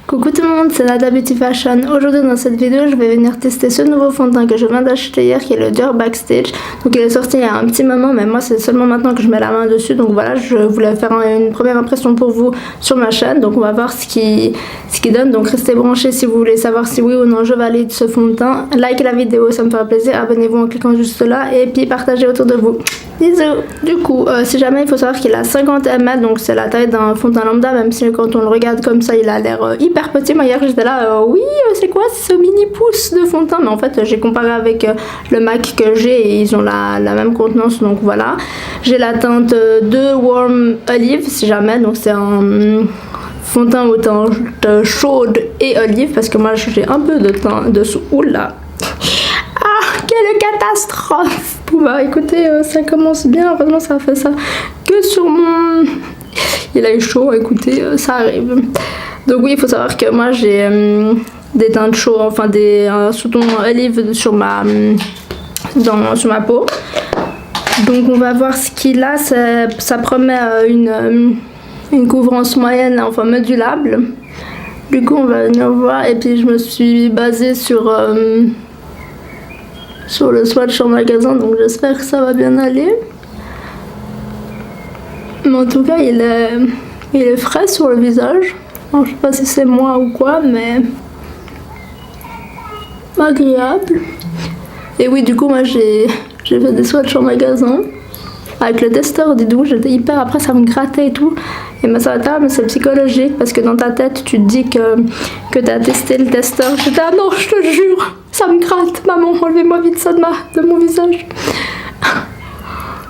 Coucou tout le monde, c'est Nada Beauty Fashion. Aujourd'hui dans cette vidéo, je vais venir tester ce nouveau fond de teint que je viens d'acheter hier qui est le Dior Backstage. Donc il est sorti il y a un petit moment, mais moi c'est seulement maintenant que je mets la main dessus. Donc voilà, je voulais faire une première impression pour vous sur ma chaîne. Donc on va voir ce qui donne. Donc restez branchés si vous voulez savoir si oui ou non je valide ce fond de teint. Likez la vidéo, ça me fera plaisir. Abonnez-vous en cliquant juste là et puis partagez autour de vous. Bisous. Du coup, si jamais, il faut savoir qu'il a 50 ml, donc c'est la taille d'un fond de teint lambda, même si quand on le regarde comme ça, il a l'air hyper petit. Moi hier j'étais là, oui, c'est quoi ce mini pouce de fond de teint? Mais en fait j'ai comparé avec le MAC que j'ai et ils ont la même contenance, donc voilà. J'ai la teinte 2 Warm Olive si jamais, donc c'est un fond de teint aux teintes chaudes et olive, parce que moi j'ai un peu de teint dessous. Oula, quelle catastrophe! Bon bah écoutez, ça commence bien, heureusement ça fait ça que sur mon... Il a eu chaud, écoutez, ça arrive. Donc oui, il faut savoir que moi j'ai des teintes chaudes, enfin des sous-tons olive sur ma peau. Donc on va voir ce qu'il a, ça promet une couvrance moyenne, enfin modulable. Du coup on va venir voir, et puis je me suis basée sur le swatch en magasin, donc j'espère que ça va bien aller. Mais en tout cas il est frais sur le visage. Alors, je sais pas si c'est moi ou quoi, mais agréable. Et oui, du coup moi j'ai fait des swatchs en magasin avec le testeur des douches. J'étais hyper, après ça me grattait et tout, et ça va tard, mais c'est psychologique parce que dans ta tête tu te dis que t'as testé le testeur. J'étais ah non, je te jure, ça me gratte, maman, enlevez-moi vite ça de mon visage.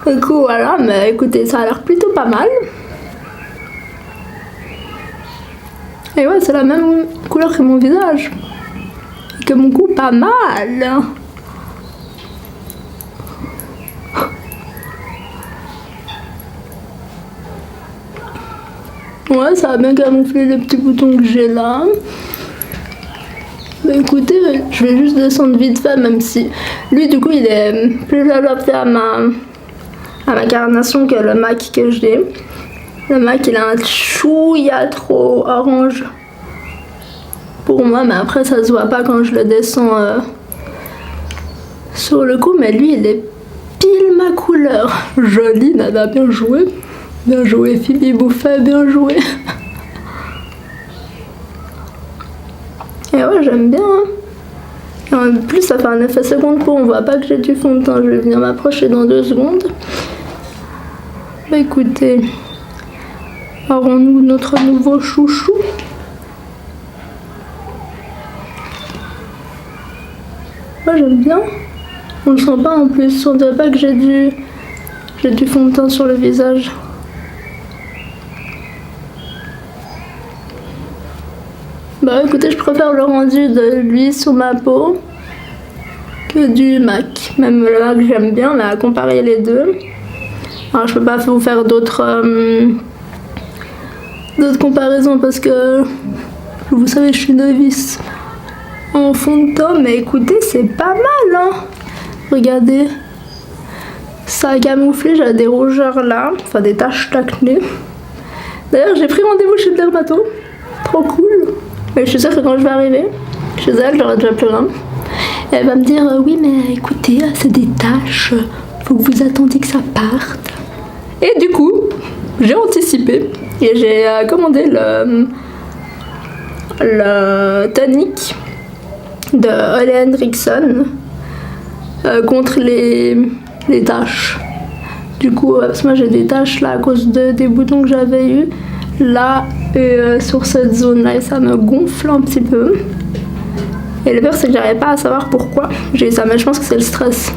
Du coup voilà, mais écoutez, ça a l'air plutôt pas mal. Et ouais, c'est la même couleur que mon visage, que mon cou, pas mal. Ouais, ça a bien camouflé les petits boutons que j'ai là. Bah écoutez, je vais juste descendre vite fait, même si lui du coup il est plus adapté à ma carnation que le MAC que j'ai. Le MAC il a un chouïa trop orange pour moi, mais après ça se voit pas quand je le descends sur le cou, mais lui il est pile ma couleur. Joli, Nada, bien joué. Bien joué Phoebe Buffay, bien joué. Et ouais, j'aime bien. Et en plus ça fait un effet seconde peau, on voit pas que j'ai du fond de teint. Je vais venir m'approcher dans 2 secondes. Bah écoutez, aurons-nous notre nouveau chouchou? Moi j'aime bien. On le sent pas en plus, on dirait pas que j'ai du fond de teint sur le visage. Bah écoutez, je préfère le rendu de lui sur ma peau que du MAC. Même le MAC j'aime bien, mais à comparer les deux. Alors je peux pas vous faire d'autres comparaisons parce que vous savez je suis novice en fond de teint, mais écoutez c'est pas mal hein. Regardez, ça a camouflé, j'ai des rougeurs là, enfin des taches d'acné. D'ailleurs j'ai pris rendez-vous chez le dermato, trop cool. Mais je suis sûre que quand je vais arriver chez elle, j'aurai déjà plein. Et elle va me dire oui mais écoutez, c'est des taches, faut que vous attendiez que ça parte. Et du coup, j'ai anticipé et j'ai commandé le tonique de Ole Henriksen contre les taches. Du coup, parce que moi j'ai des taches là à cause des boutons que j'avais eu là et sur cette zone là, et ça me gonfle un petit peu. Et le pire c'est que j'arrivais pas à savoir pourquoi j'ai eu ça, mais je pense que c'est le stress.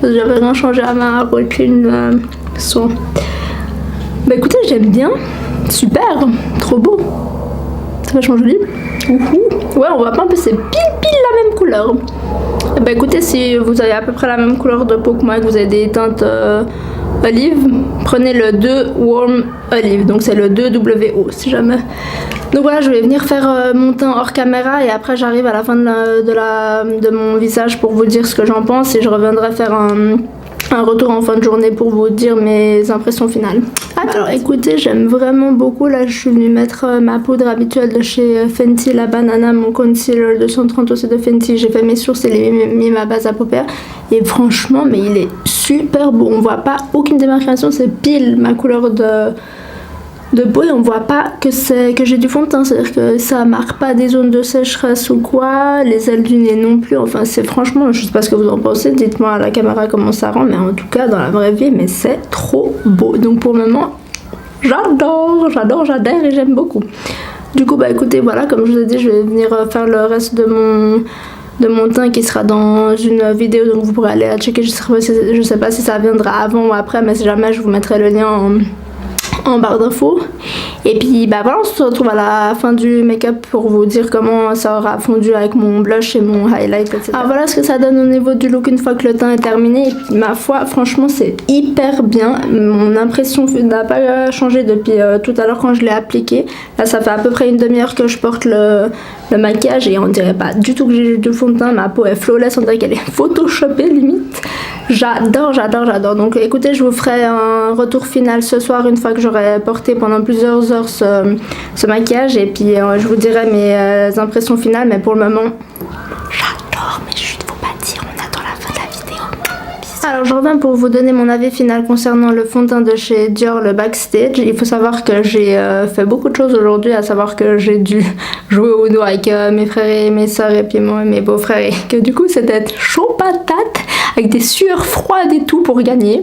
Parce que j'avais rien changé à ma routine soin. Bah écoutez, j'aime bien, super, trop beau, c'est vachement joli. Ouais, on voit pas un peu, c'est pile la même couleur. Et bah écoutez, si vous avez à peu près la même couleur de peau que moi, que vous avez des teintes olive, prenez le 2 Warm Olive, donc c'est le 2WO si jamais. Donc voilà, je vais venir faire mon teint hors caméra et après j'arrive à la fin de mon visage pour vous dire ce que j'en pense, et je reviendrai faire un retour en fin de journée pour vous dire mes impressions finales. Alors écoutez, j'aime vraiment beaucoup. Là, je suis venue mettre ma poudre habituelle de chez Fenty, la Banana, mon concealer 230 aussi de Fenty. J'ai fait mes sourcils et mis ma base à paupières. Et franchement, mais il est super beau. On voit pas aucune démarcation, c'est pile ma couleur de peau et on voit pas que j'ai du fond de teint, c'est-à-dire que ça marque pas des zones de sécheresse ou quoi, les ailes du nez non plus, enfin c'est franchement, je sais pas ce que vous en pensez, dites-moi à la caméra comment ça rend, mais en tout cas dans la vraie vie, mais c'est trop beau. Donc pour le moment, j'adore et j'aime beaucoup. Du coup bah écoutez, voilà, comme je vous ai dit, je vais venir faire le reste de mon teint qui sera dans une vidéo, donc vous pourrez aller la checker, je sais pas si ça viendra avant ou après, mais si jamais je vous mettrai le lien en barre d'infos. Et puis bah voilà, on se retrouve à la fin du make-up pour vous dire comment ça aura fondu avec mon blush et mon highlight, etc. Alors voilà ce que ça donne au niveau du look une fois que le teint est terminé. Et puis ma foi, franchement c'est hyper bien. Mon impression n'a pas changé depuis tout à l'heure quand je l'ai appliqué. Là ça fait à peu près une demi-heure que je porte le maquillage et on dirait pas du tout que j'ai du fond de teint. Ma peau est flawless, on dirait qu'elle est photoshopée limite. J'adore. Donc écoutez, je vous ferai un retour final ce soir une fois que j'aurai porté pendant plusieurs heures ce maquillage et puis je vous dirai mes impressions finales, mais pour le moment j'adore, mais juste faut pas dire, on attend la fin de la vidéo. Alors je reviens pour vous donner mon avis final concernant le fond de teint de chez Dior, le Backstage. Il faut savoir que j'ai fait beaucoup de choses aujourd'hui, à savoir que j'ai dû jouer au Uno avec mes frères et mes soeurs et puis moi et mes beaux-frères, et que du coup c'était chaud patate avec des sueurs froides et tout pour gagner.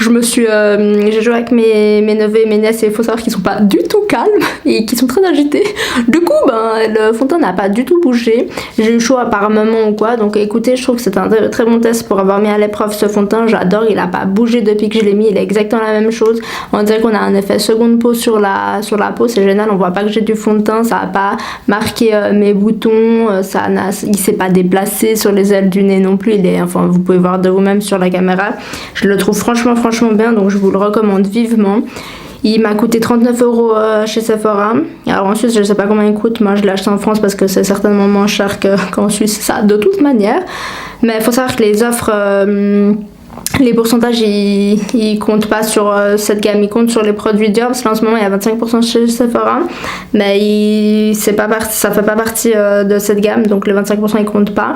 J'ai joué avec mes neveux et mes nièces et il faut savoir qu'ils sont pas du tout calmes et qu'ils sont très agités. Du coup le fond de teint n'a pas du tout bougé. J'ai eu chaud par moment ou quoi, donc écoutez, je trouve que c'est un très bon test pour avoir mis à l'épreuve ce fond de teint. J'adore, il a pas bougé depuis que je l'ai mis, il est exactement la même chose. On dirait qu'on a un effet seconde peau sur la peau, c'est génial. On voit pas que j'ai du fond de teint, ça a pas marqué mes boutons, il s'est pas déplacé sur les ailes du nez non plus. Enfin vous pouvez voir de vous-même sur la caméra. Je le trouve franchement bien, donc je vous le recommande vivement. Il m'a coûté 39 € chez Sephora. Alors en Suisse, je sais pas combien il coûte. Moi, je l'ai acheté en France parce que c'est certainement moins cher qu'en Suisse, ça de toute manière. Mais il faut savoir que les offres, les pourcentages, ils comptent pas sur cette gamme, ils comptent sur les produits Dior, parce qu'en ce moment il y a 25% chez Sephora, mais ça fait pas partie de cette gamme, donc les 25% ils comptent pas.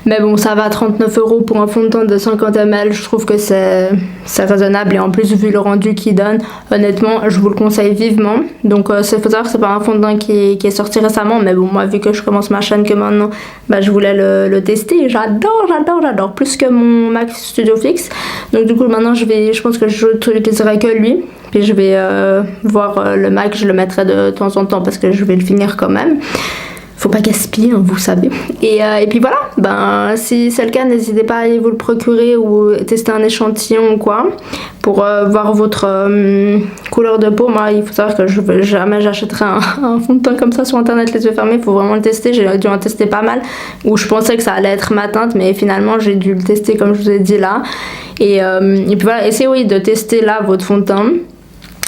Mais bon, ça va, 39 € pour un fond de teint de 50 ml, je trouve que c'est raisonnable, et en plus vu le rendu qu'il donne, honnêtement je vous le conseille vivement. Donc faut savoir que c'est pas un fond de teint qui est sorti récemment, mais bon, moi vu que je commence ma chaîne que maintenant, bah, je voulais le tester, et j'adore plus que mon MAC Studio Fix. Donc du coup maintenant je pense que je n'utiliserai que lui, puis je vais voir le MAC, je le mettrai de temps en temps parce que je vais le finir quand même. Faut pas gaspiller, hein, vous savez. Et puis voilà, si c'est le cas, n'hésitez pas à aller vous le procurer ou tester un échantillon ou quoi pour voir votre couleur de peau. Moi, il faut savoir que jamais j'achèterai un fond de teint comme ça sur internet les yeux fermés. Il faut vraiment le tester. J'ai dû en tester pas mal où je pensais que ça allait être ma teinte, mais finalement j'ai dû le tester comme je vous ai dit là. Et puis voilà, essayez de tester là votre fond de teint.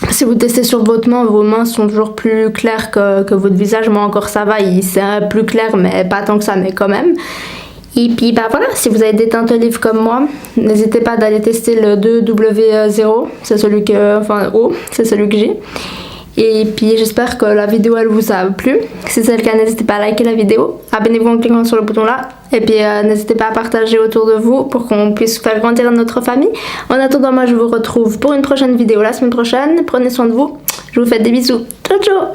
Si vous testez sur votre main, vos mains sont toujours plus claires que votre visage. Moi encore ça va, c'est plus clair, mais pas tant que ça, mais quand même. Et puis voilà, si vous avez des teintes olives comme moi, n'hésitez pas d'aller tester le 2W0, c'est celui que j'ai. Et puis j'espère que la vidéo elle vous a plu. Si c'est le cas, n'hésitez pas à liker la vidéo, abonnez-vous en cliquant sur le bouton là, et puis n'hésitez pas à partager autour de vous pour qu'on puisse faire grandir notre famille. En attendant, moi je vous retrouve pour une prochaine vidéo la semaine prochaine. Prenez soin de vous, je vous fais des bisous, ciao ciao.